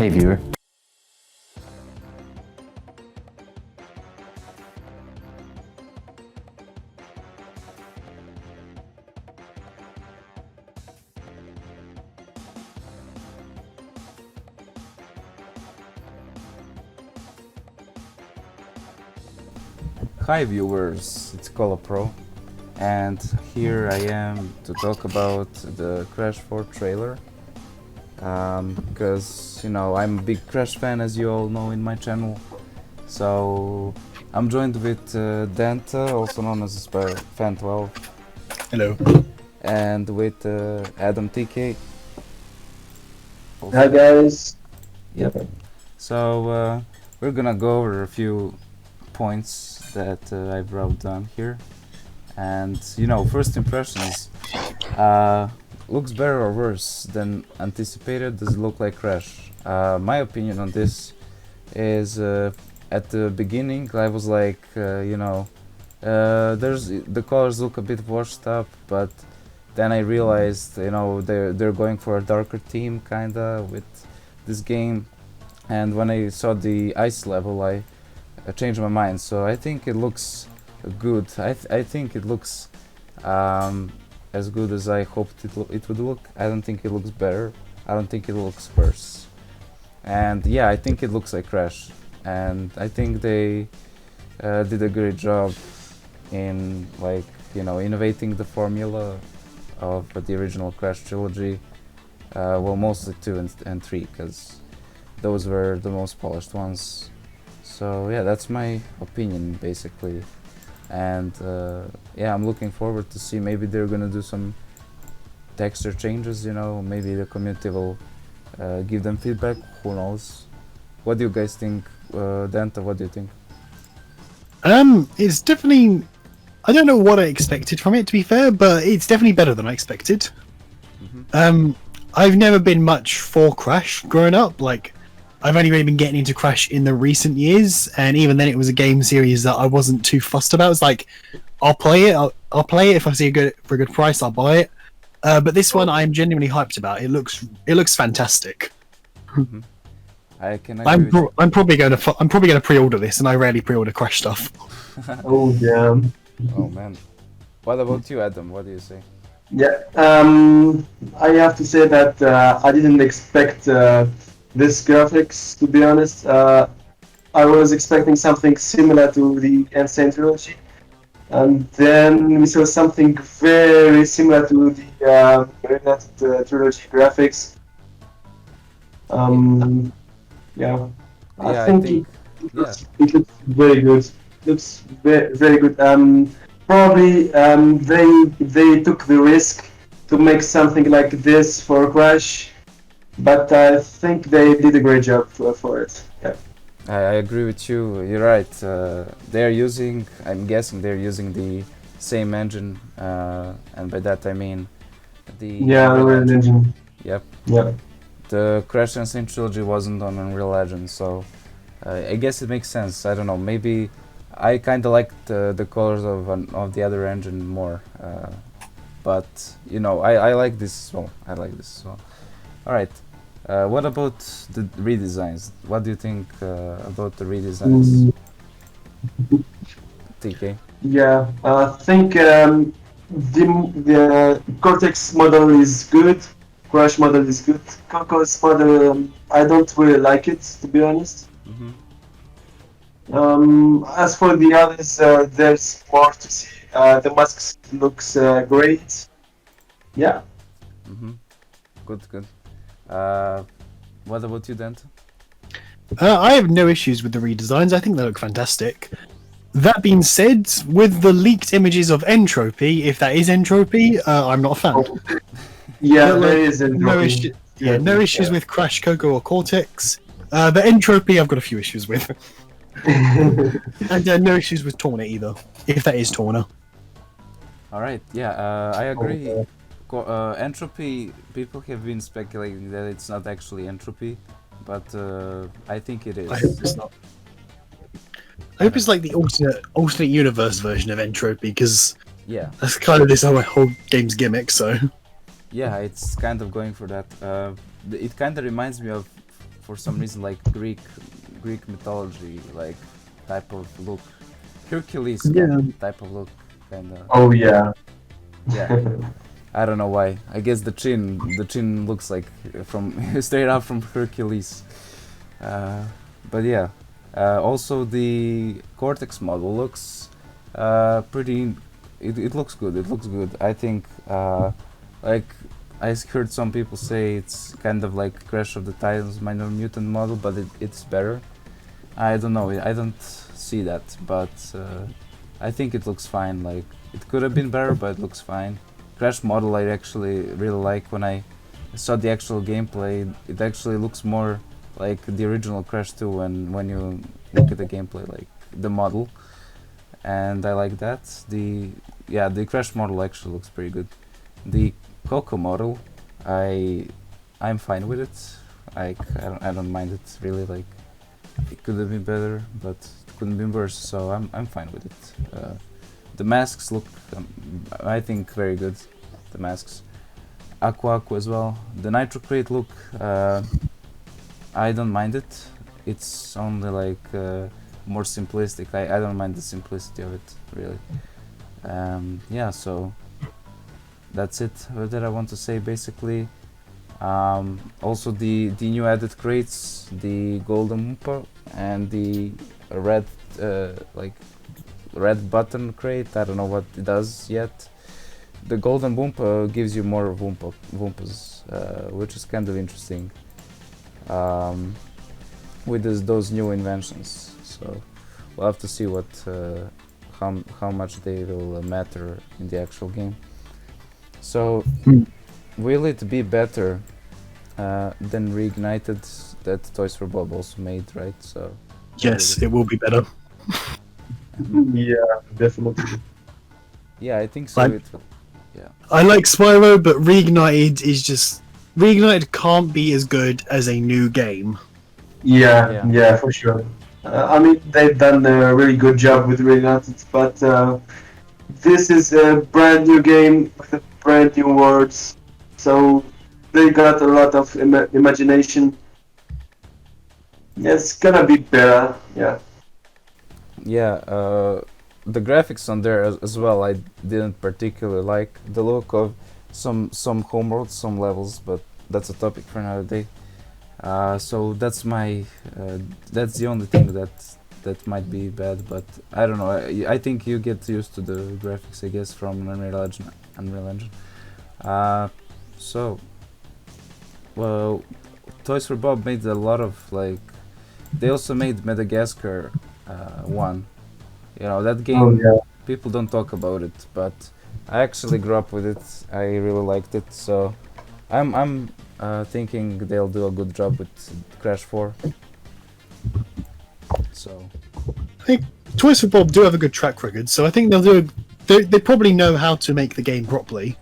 Hey viewer. Hi viewers, it's Cola Pro, and here I am to talk about the Crash 4 trailer. Because, you know, I'm a big Crash fan, as you all know, in my channel. So, I'm joined with Danta, also known as Fan 12. Hello. And with AdamTK. Hi guys. Yep. So, we're gonna go over a few points that I wrote down here. And, you know, first impressions. Looks better or worse than anticipated? Does it look like Crash? My opinion on this is at the beginning I was like, there's the colors look a bit washed up, but then I realized, you know, they're going for a darker theme kinda with this game, and when I saw the ice level, I changed my mind. So I think it looks good. I think it looks as good as I hoped it would look. I don't think it looks better. I don't think it looks worse. And yeah, I think it looks like Crash. And I think they did a great job in, like, you know, innovating the formula of the original Crash trilogy. Well, mostly 2 and 3, because those were the most polished ones. So yeah, that's my opinion basically. And yeah, I'm looking forward to see, maybe they're gonna do some texture changes, you know, maybe the community will give them feedback, who knows. What do you guys think? Danta, what do you think? It's definitely. I don't know what I expected from it, to be fair, but it's definitely better than I expected. I've never been much for Crash growing up. Like, I've only really been getting into Crash in the recent years, and even then, it was a game series that I wasn't too fussed about. It's like, I'll play it. I'll play it if I see for a good price. I'll buy it. But this one, I'm genuinely hyped about. It looks fantastic. I can agree with you. I'm probably going to pre-order this, and I rarely pre-order Crash stuff. Oh damn. Oh man. What about you, Adam? What do you say? Yeah. I have to say that I didn't expect this graphics, to be honest. I was expecting something similar to the Insane trilogy, and then we saw something very similar to the Related trilogy graphics. Yeah. Yeah, I think I think it looks very good. Looks very, very good. Probably they took the risk to make something like this for Crash, but I think they did a great job for it. Yeah. I agree with you. You're right. I'm guessing they're using the same engine, and by that I mean the Yeah, Unreal Unreal Engine. Yep. Yeah. The Crash and Saint trilogy wasn't on Unreal Engine, so I guess it makes sense. I don't know. Maybe I kind of like the colors of the other engine more, but you know, I like this as well. I like this as well. All right. What about the redesigns? What do you think about the redesigns, TK? Yeah. I think the Cortex model is good. Crash model is good. Coco's model, I don't really like it, to be honest. As for the others, there's more to see. The masks looks great. Yeah. Good, good. What about you, Dante? I have no issues with the redesigns. I think they look fantastic. That being said, with the leaked images of Entropy, if that is Entropy, I'm not a fan. Yeah, But, there like, is no issues with Crash, Coco, or Cortex. But Entropy, I've got a few issues with. And no issues with Torna either, if that is Torna. All right. Yeah, I agree. Entropy, people have been speculating that it's not actually Entropy, but I think it is. I hope it's not. I hope it's like the alternate universe version of Entropy, because Yeah. that's kind of this whole game's gimmick. So Yeah, it's kind of going for that. It kind of reminds me of for some reason like Greek mythology like type of look, Hercules Yeah. type of look, kind of. Oh yeah. Yeah, I don't know why. I guess the chin looks like from straight out from Hercules. Uh, but yeah, also the Cortex model looks pretty. It looks good. It looks good. I think like I heard some people say it's kind of like Crash of the Titans Minor Mutant model, but it's better. I don't know. I don't see that, but I think it looks fine. Like it could have been better, but it looks fine. Crash model I actually really like. When I saw the actual gameplay, it actually looks more like the original Crash 2 when you look at the gameplay, like the model, and I like that. The Crash model actually looks pretty good. The Coco model, I'm fine with it. I don't mind it really. Like it could have been better, but it couldn't be worse. So I'm fine with it. The masks look, I think, very good. The masks, Aqua as well. The Nitro Crate look, I don't mind it. It's only like more simplistic. I don't mind the simplicity of it really. Yeah, so that's it that I want to say basically. Also the new added crates, the golden Oompa and the red like red button crate. I don't know what it does yet. The golden Oompa gives you more Oompas, which is kind of interesting. With those new inventions, so we'll have to see what how much they will matter in the actual game. So will it be better than Reignited that Toys for Bob also made, right? So Yes, it will be better. Yeah, definitely. yeah, I think so. Like- It will. Yeah, I like Spyro, but Reignited is just Reignited can't be as good as a new game. Yeah, yeah, for sure. I mean, they've done a really good job with Reignited, but this is a brand new game with a brand new words, so they got a lot of imagination. It's gonna be better, yeah. yeah. The graphics on there as well. I didn't particularly like the look of some homeworlds, some levels, but that's a topic for another day. So that's the only thing that might be bad, but I don't know. I think you get used to the graphics, I guess, from Unreal Engine. So, well, Toys for Bob made a lot of like. They also made Madagascar 1. You know that game. Oh yeah. People don't talk about it, but I actually grew up with it. I really liked it, so I'm thinking they'll do a good job with Crash 4. So I think Toys for Bob do have a good track record, so I think they'll do. They probably know how to make the game properly,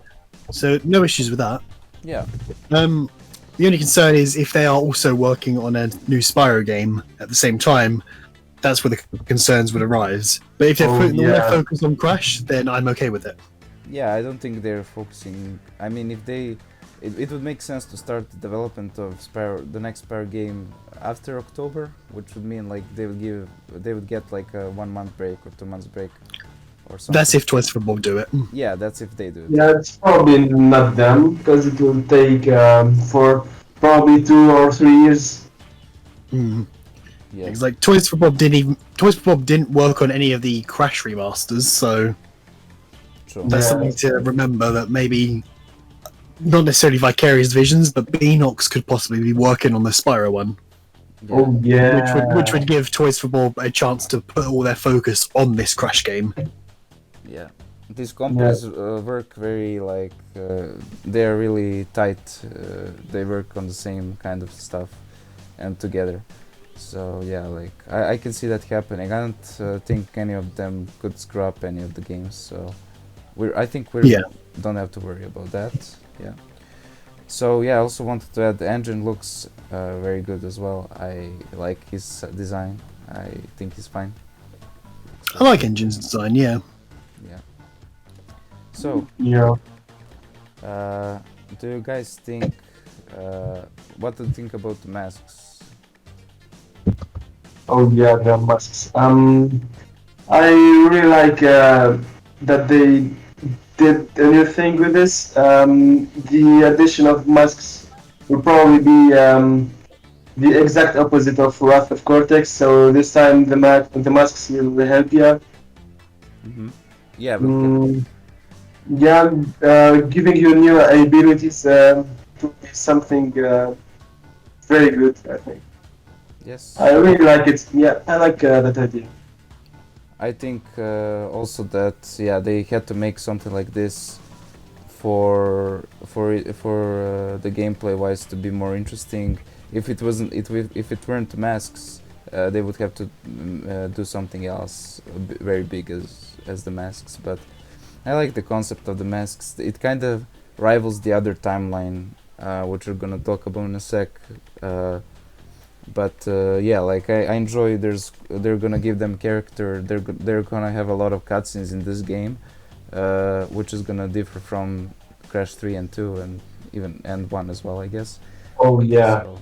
so no issues with that. yeah, The only concern is if they are also working on a new Spyro game at the same time, that's where the concerns would arise. But if they're putting all their focus on Crash, then I'm okay with it. yeah. I don't think they're focusing. I mean, if they, it would make sense to start the development of the next Spyro game after October, which would mean like they would get like a 1 month break or 2 months break, or something. That's if Toys for Bob do it. Yeah, that's if they do it. Yeah, it's probably not them because it will take for probably 2 or 3 years. Mm. Yeah. It's like Toys for Bob didn't work on any of the Crash remasters, so True. that's Yeah. something to remember. That maybe not necessarily Vicarious Visions, but Beanox could possibly be working on the Spyro one, Yeah. Oh yeah. which would give Toys for Bob a chance to put all their focus on this Crash game. Yeah, these companies work very like they're really tight. They work on the same kind of stuff and together. So yeah, like I can see that happening. I don't think any of them could screw up any of the games. So I think we Yeah. don't have to worry about that. Yeah. So yeah, I also wanted to add the engine looks very good as well. I like his design. I think he's fine. I like Engine's design, yeah. Yeah. So, Yeah. do you guys think? What do you think about the masks? Oh yeah, the masks. I really like that they did a new thing with this. The addition of masks will probably be the exact opposite of Wrath of Cortex. So this time the masks will help you. Mm-hmm. Yeah, but Mm, yeah, giving you new abilities to be something very good. I think I yes, really like it. Yeah, I like that idea. I think also that yeah they had to make something like this for the gameplay wise to be more interesting. If it wasn't if it weren't masks, they would have to do something else very big as the masks. But I like the concept of the masks. It kind of rivals the other timeline, which we're gonna talk about in a sec. But yeah, like I enjoy. They're gonna give them character. They're gonna have a lot of cutscenes in this game, which is gonna differ from Crash 3 and 2 and even and 1 as well, I guess. Oh yeah. So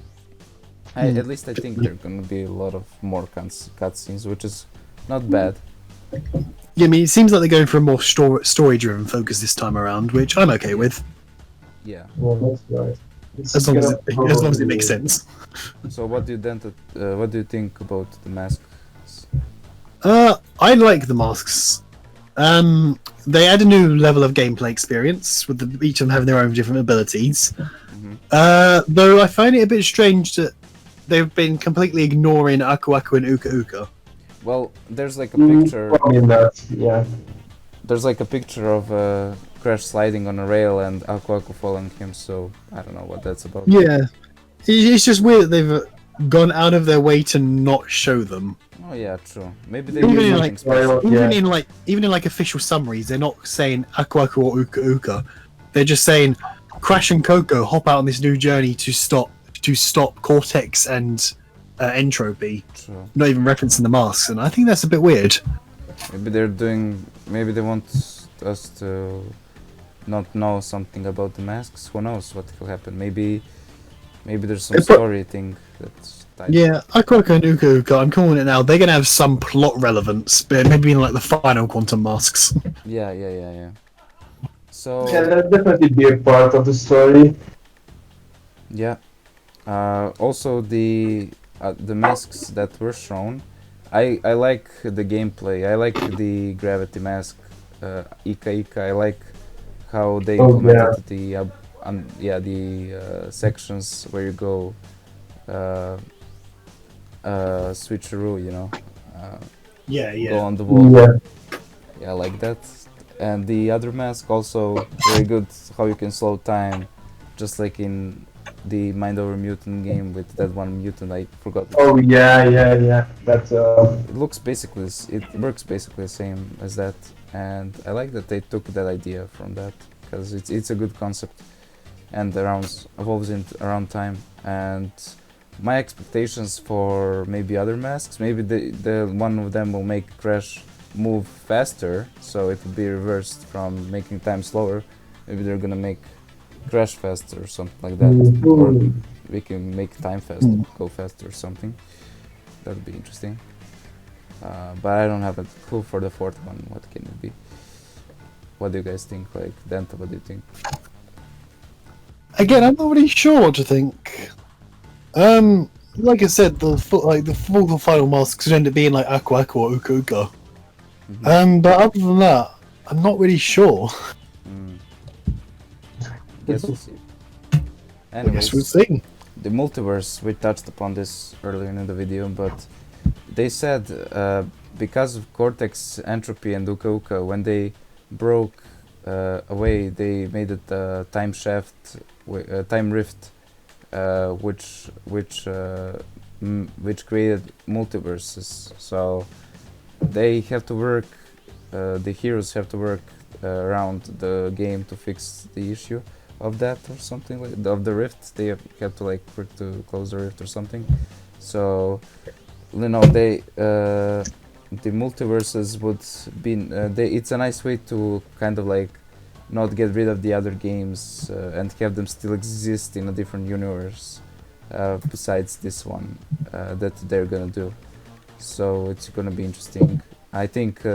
Hmm. at least I think there are gonna be a lot of more cutscenes, which is not bad. Yeah, I mean, it seems like they're going for a more story-driven focus this time around, which I'm okay with, Yeah. Well, that's right. It's as long as gonna it makes sense. So what do you think about the masks? I like the masks. They add a new level of gameplay experience with each of them having their own different abilities. Hmm. Though I find it a bit strange that they've been completely ignoring Aku Aku and Uka Uka. Well, there's like a picture. Probably not. Yeah. There's like a picture of Crash sliding on a rail and Aku Aku following him. So I don't know what that's about. Yeah, it's just weird that they've gone out of their way to not show them. Oh yeah, true. Maybe they Even use in, something like- special. Yeah. Even in like official summaries, they're not saying Aku Aku or Uka Uka. They're just saying Crash and Coco hop out on this new journey to stop Cortex and Entropy. True. Not even referencing the masks, and I think that's a bit weird. Maybe they're doing. Maybe they want us to not know something about the masks. Who knows what will happen? Maybe there's some story thing that's tied. Yeah, Aku Aku and Uka Uka, I'm calling it now. They're gonna have some plot relevance, but maybe in like the final quantum masks. Yeah. So Can that definitely be a part of the story? yeah. Also the masks that were shown, I like the gameplay. I like the gravity mask, Ika Ika. I like how they Oh, implemented the sections where you go switcheroo, you know, Yeah, go on the wall. Yeah. Yeah, I like that. And the other mask also very good. How you can slow time, just like in the Mind Over Mutant game with that one mutant. I forgot. Oh yeah. That It looks basically it works basically the same as that, and I like that they took that idea from that because it's a good concept and evolves in around time. And my expectations for maybe other masks, maybe the one of them will make Crash move faster, so it will be reversed from making time slower. Maybe they're gonna make Crash faster or something like that, or we can make time faster, go faster or something. That would be interesting. But I don't have a clue for the fourth one. What can it be? What do you guys think? Like Danta, what do you think? Again, I'm not really sure what to think. Like I said, the full final masks could end up being like Aku Aku or Uka Uka. But other than that, I'm not really sure. Guess we'll see. I guess we'll Anyways, see. the multiverse, we touched upon this earlier in the video, but they said because of Cortex, Entropy, and Uka Uka, when they broke away, they made it a time shaft, time rift, which created multiverses. So they have to work, the heroes have to work around the game to fix the issue of that or something like of the rift. They have to like work to close the rift or something. So you know they the multiverses would be it's a nice way to kind of like not get rid of the other games and have them still exist in a different universe besides this one that they're gonna do. so it's gonna be interesting. I think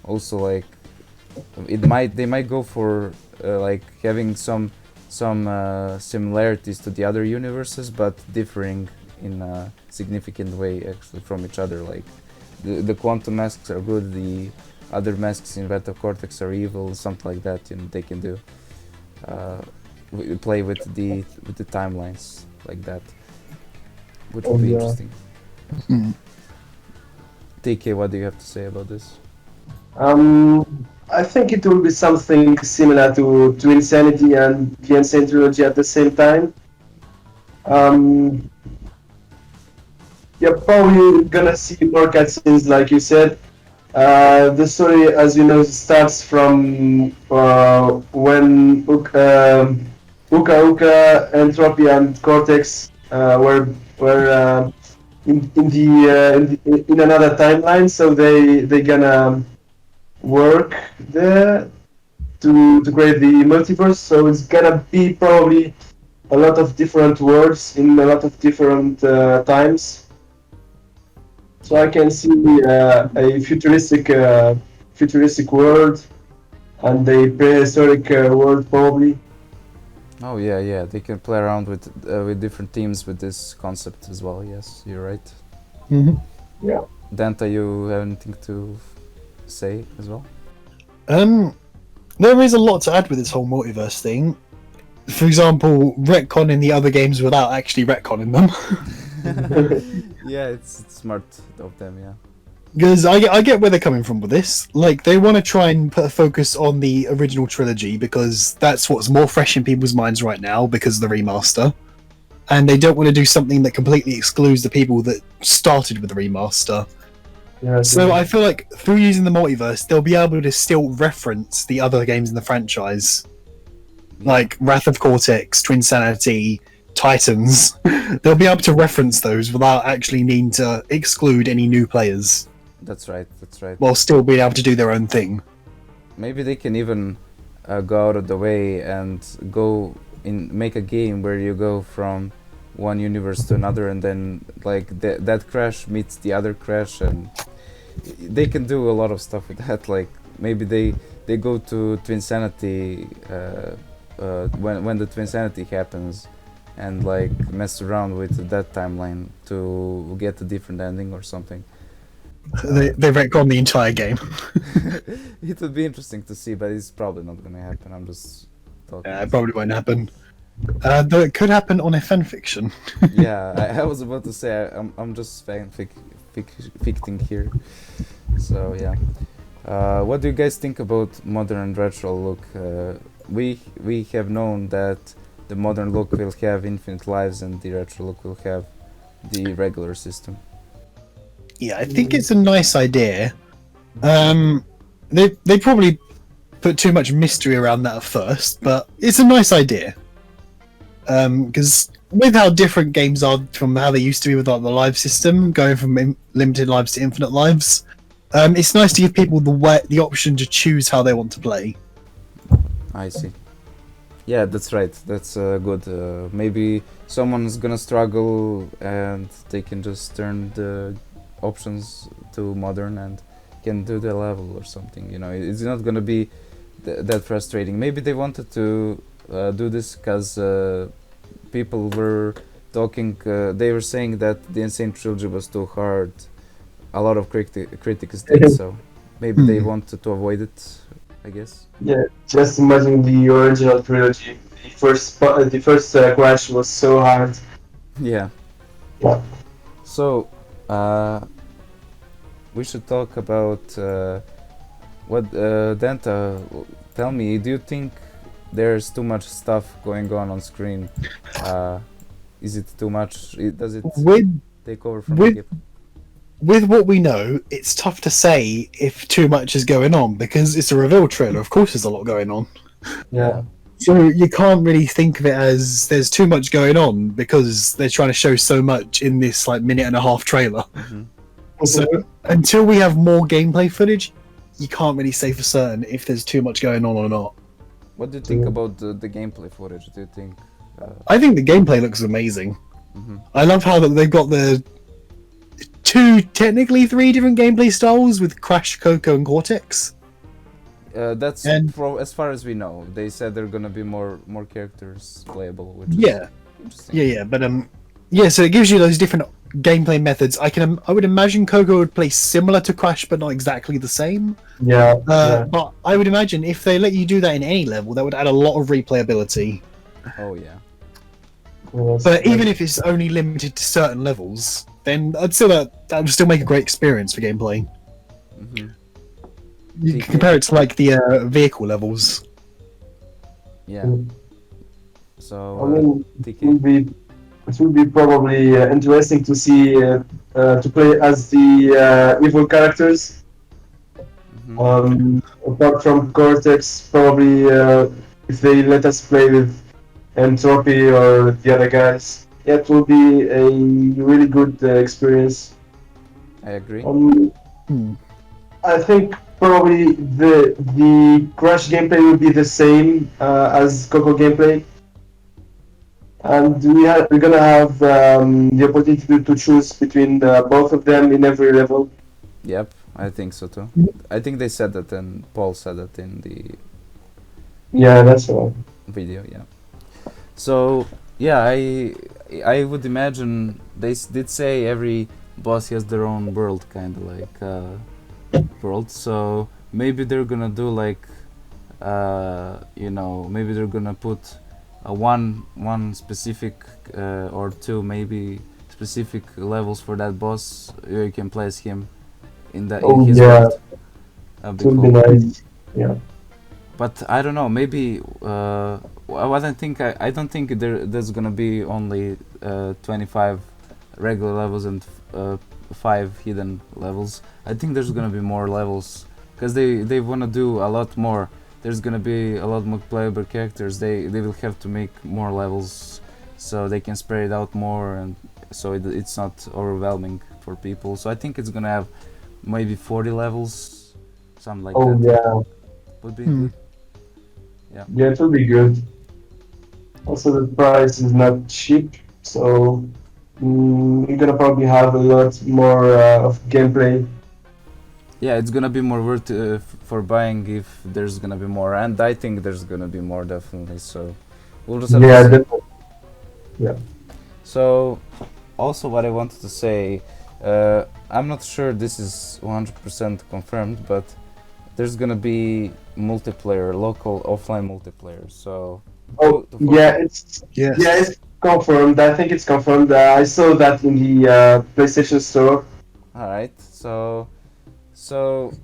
also like they might go for like having some similarities to the other universes, but differing in a significant way actually from each other. Like the quantum masks are good, the other masks in Beta Cortex are evil, something like that. You know, they can do play with the timelines like that, which would be Yeah. interesting. Hmm. TK, what do you have to say about this? I think it will be something similar to Insanity and the Insane Trilogy at the same time. Um, you're probably gonna see more cutscenes, like you said. The story, as you know, starts from when Uka, Entropy, and Cortex were in another timeline. So they gonna work there to create the multiverse. So it's gonna be probably a lot of different worlds in a lot of different times. So I can see a futuristic world and a prehistoric world probably. Oh yeah, yeah, they can play around with different teams with this concept as well. Yes, you're right. Hmm. Yeah. Danta, you have anything to say as well? There is a lot to add with this whole multiverse thing. For example, retconning the other games without actually retconning them. Yeah, it's smart of them. Yeah. Because I get where they're coming from with this. Like, they want to try and put a focus on the original trilogy because that's what's more fresh in people's minds right now because of the remaster. And they don't want to do something that completely excludes the people that started with the remaster. Yeah, So I feel like through using the multiverse, they'll be able to still reference the other games in the franchise. Like Wrath of Cortex, Twin Sanity, Titans. They'll be able to reference those without actually needing to exclude any new players, That's right. That's right. while still being able to do their own thing. Maybe they can even go out of the way and make a game where you go from one universe to another, and then like that crash meets the other crash, and they can do a lot of stuff with that. Like maybe they go to Twinsanity when the Twinsanity happens, and like mess around with that timeline to get a different ending or something. They retcon the entire game. It would be interesting to see, but it's probably not gonna happen. I'm just talking. It probably won't happen. Though it could happen on a fanfiction. Yeah, I was about to say I'm just ficting here. So yeah, what do you guys think about modern and retro look? We have known that the modern look will have infinite lives and the retro look will have the regular system. Yeah, I think it's a nice idea. They probably put too much mystery around that at first, but it's a nice idea. Because with how different games are from how they used to be with like the live system, going from limited lives to infinite lives, it's nice to give people the option to choose how they want to play. I see. Yeah, that's right. That's good. Maybe someone's gonna struggle and they can just turn the options to modern and can do the level or something. You know, it's not gonna be that frustrating. Maybe they wanted to do this because people were talking. They were saying that the Insane Trilogy was too hard. A lot of critics did so. Maybe they wanted to avoid it, I guess. Yeah, just imagine the original trilogy. The first crash was so hard. Yeah. Yeah. So, we should talk about what Danta. Tell me, do you think there's too much stuff going on screen? Is it too much? Does it take over from the game? With what we know, it's tough to say if too much is going on because it's a reveal trailer. Of course, there's a lot going on. Yeah. So you can't really think of it as there's too much going on because they're trying to show so much in this like minute and a half trailer. Mm-hmm. So until we have more gameplay footage, you can't really say for certain if there's too much going on or not. What do you think about the gameplay footage? Do you think? I think the gameplay looks amazing. Mm-hmm. I love how they've got the technically three different gameplay styles with Crash, Coco, and Cortex. That's And- as far as we know. They said there are gonna be more characters playable, which is Yeah, interesting. yeah. But yeah. So it gives you those different gameplay methods. I would imagine Coco would play similar to Crash, but not exactly the same. Yeah, yeah. But I would imagine if they let you do that in any level, that would add a lot of replayability. Oh yeah. Yes, But yes. even if it's only limited to certain levels, then that would still make a great experience for gameplay. Hmm. You can compare it to like the vehicle levels. Yeah. Mm. So I mean, TK. it will be probably interesting to see to play as the evil characters. Mhm. Apart from Cortex, probably if they let us play with Entropy or the other guys, yeah, it will be a really good experience. I agree. Hmm. I think probably the Crash gameplay will be the same as Coco gameplay, and we're gonna have the opportunity to choose between both of them in every level. Yep, I think so too. I think they said that, and Paul said that in the Yeah, that's right. video. Yeah. So yeah, I would imagine they did say every boss has their own world, kind of like world. So maybe they're gonna do like maybe they're gonna put one specific or two maybe specific levels for that boss. You can place him in Oh his yeah, world. That'd it be will be cool. nice. Yeah. But I don't know. Maybe I don't think there's gonna be only 25 regular levels and 5 hidden levels. I think there's gonna be more levels because they wanna do a lot more. There's gonna be a lot more playable characters. They will have to make more levels so they can spread it out more, and so it's not overwhelming for people. So I think it's gonna have maybe 40 levels, something like Oh that. yeah, Would be Hmm. good. yeah, it will be good. Also, the price is not cheap, so you're gonna probably have a lot more of gameplay. Yeah, it's gonna be more worth for buying if there's gonna be more, and I think there's gonna be more definitely. So we'll just have Yeah, to see. definitely. Yeah. So also, what I wanted to say, I'm not sure this is 100% confirmed, but there's gonna be multiplayer, local offline multiplayer. So Oh, yeah, it's Yes. yeah, it's confirmed. I think it's confirmed. I saw that in the PlayStation Store. all right. So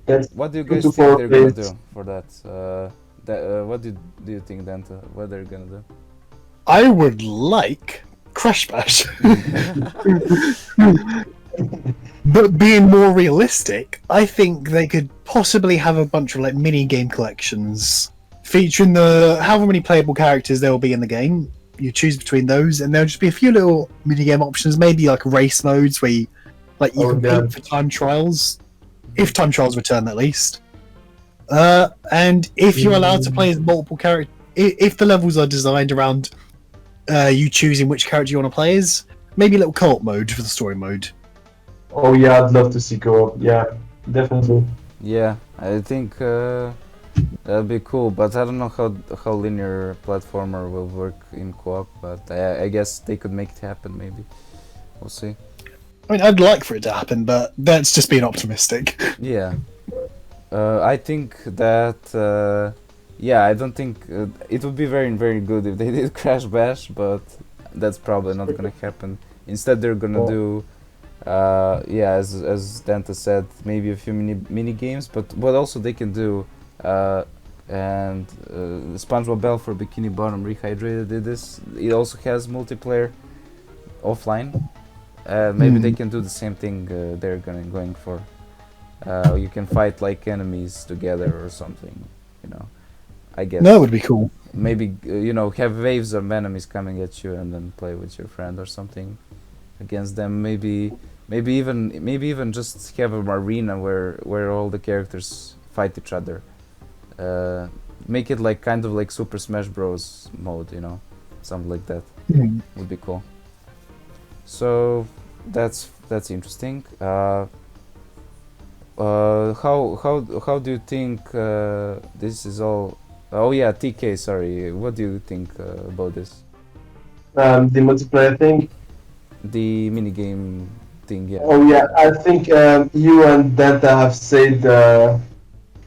That's what do you two guys to think four they're gonna players. do for that? What do you think, Danta? What they're gonna do? I would like Crash Bash. But being more realistic, I think they could possibly have a bunch of like mini game collections featuring the however many playable characters there will be in the game. You choose between those, and there'll just be a few little mini game options, maybe like race modes where you Oh, compete yeah. for time trials, if time trials return at least. And if you're allowed to play as multiple characters, if the levels are designed around you choosing which character you want to play as, maybe a little co-op mode for the story mode. Oh yeah, I'd love to see co-op. Yeah, definitely. Yeah, I think that'd be cool, but I don't know how linear platformer will work in co-op. But I guess they could make it happen. Maybe we'll see. I mean, I'd like for it to happen, but that's just being optimistic. Yeah, I think that I don't think it would be very good if they did Crash Bash, but that's probably not gonna happen. Instead, they're gonna Oh. do as Danta said, maybe a few mini games, but what also they can do, and SpongeBob Bell for Bikini Bottom Rehydrated did this. It also has multiplayer offline. Maybe they can do the same thing they're going for. You can fight like enemies together or something, you know. I guess That would be cool. maybe have waves of enemies coming at you and then play with your friend or something against them. Maybe even just have an arena where all the characters fight each other. Make it like kind of like Super Smash Bros mode, something like that Hmm. would be cool. So that's That's interesting. How do you think this is all? Oh yeah, TK. Sorry. What do you think about this? The multiplayer thing. The minigame thing. Yeah. Oh yeah, I think you and Danta have said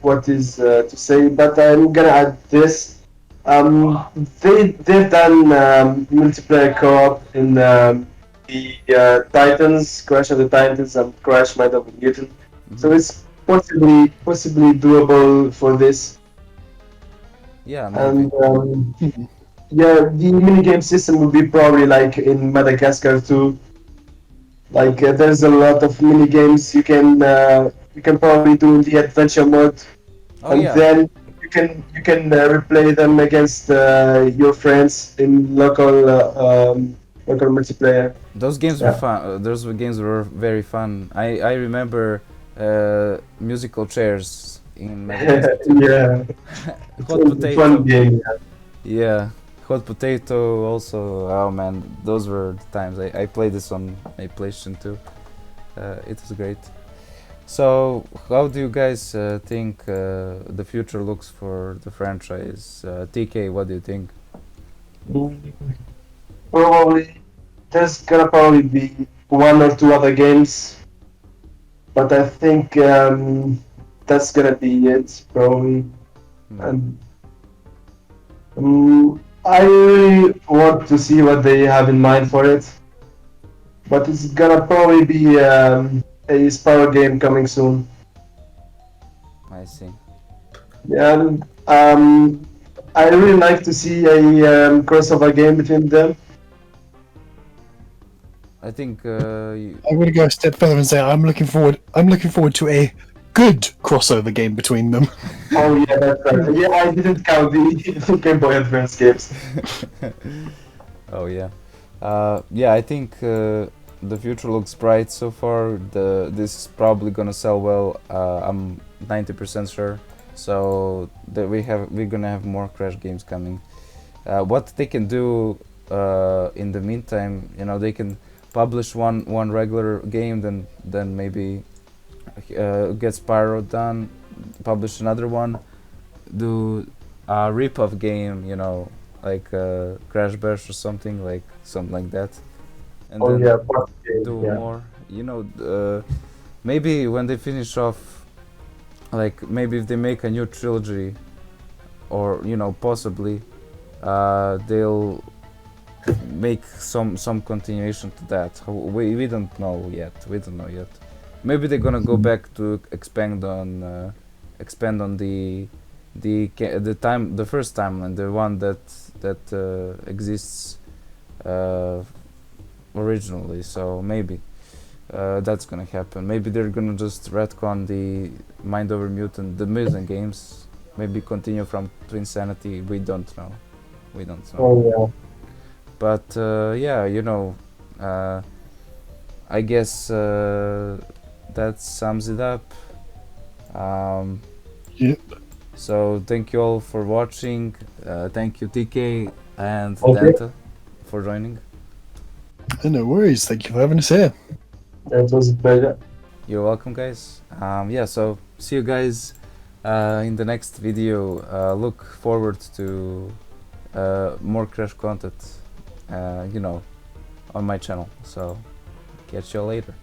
what is to say, but I'm gonna add this. They've done multiplayer co-op in the Titans, Crash of the Titans, and Crash Might of Newton. So Mhm. it's possibly doable for this. Yeah, maybe. And yeah, the minigame system would be probably like in Madagascar too. Like there's a lot of mini games you can probably do in the adventure mode, Oh and yeah, then you can replay them against your friends in local multiplayer. those games were Yeah, fun. Those games were very fun. I remember musical chairs in Madagascar too. yeah, it's Hot a fun potato. game. Yeah, hot potato also. Oh man, those were the times. I played this on my PlayStation 2. It was great. So, how do you guys think the future looks for the franchise? TK, what do you think? Mm, Probably there's gonna probably be one or two other games, but I think that's gonna be it probably. Hmm, And I really want to see what they have in mind for it, but it's gonna probably be a Spyro game coming soon. I see. Yeah, and, I really like to see a crossover game between them. I think I'm gonna go a step further and say I'm looking forward. I'm looking forward to a good crossover game between them. Oh yeah, that's right. Yeah, I didn't count the Game Boy Advance games. Oh yeah, yeah. I think the future looks bright so far. This is probably gonna sell well. I'm 90% sure. So that we're gonna have more Crash games coming. What they can do in the meantime, they can publish one regular game, then maybe get Spyro done, publish another one, do a rip-off game, like Crash Bash or something like that, and Oh then yeah, part game. do Yeah. more. Maybe when they finish off, like maybe if they make a new trilogy, or possibly, they'll make some continuation to that. We don't know yet. We don't know yet. Maybe they're gonna go back to expand on the first timeline, the one that exists uh, originally. So maybe that's gonna happen. Maybe they're gonna just retcon the Mind Over Mutant, the Mutant games. Maybe continue from Twin Sanity. We don't know. We don't know. Oh yeah. But yeah, I guess that sums it up. Um, Yep. so thank you all for watching. Thank you TK and Okay. Danta for joining. No worries. Thank you for having us here. That was a pleasure. You're welcome, guys. Yeah, so see you guys in the next video. Look forward to more Crash content, on my channel. So catch you later.